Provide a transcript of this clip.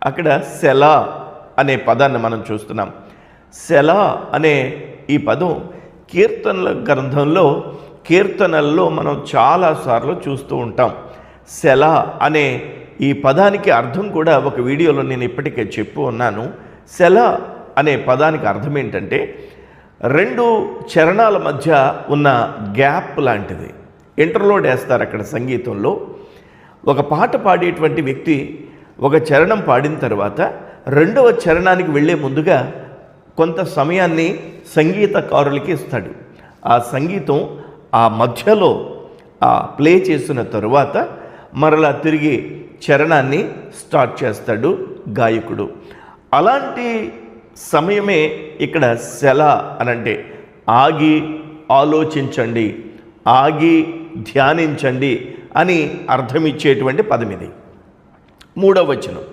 అక్కడ సెల అనే పదాన్ని మనం చూస్తున్నాం. సెల అనే ఈ పదం కీర్తనల గ్రంథంలో కీర్తనల్లో మనం చాలాసార్లు చూస్తూ ఉంటాం. సెల అనే ఈ పదానికి అర్థం కూడా ఒక వీడియోలో నేను ఇప్పటికే చెప్పు ఉన్నాను. సెల అనే పదానికి అర్థం ఏంటంటే రెండు చరణాల మధ్య ఉన్న గ్యాప్ లాంటిది. ఇంటర్లోడ్ వేస్తారు అక్కడ సంగీతంలో. ఒక పాట పాడేటువంటి వ్యక్తి ఒక చరణం పాడిన తర్వాత రెండవ చరణానికి వెళ్ళే ముందుగా కొంత సమయాన్ని సంగీతకారులకి ఇస్తాడు. ఆ సంగీతం ఆ మధ్యలో ప్లే చేసిన తరువాత మరలా తిరిగి చరణాన్ని స్టార్ట్ చేస్తాడు గాయకుడు. అలాంటి సమయమే ఇక్కడ సెల అనంటే ఆగి ఆలోచించండి, ఆగి ధ్యానించండి అని అర్థమిచ్చేటువంటి పదం ఇది. 3వ వచనం.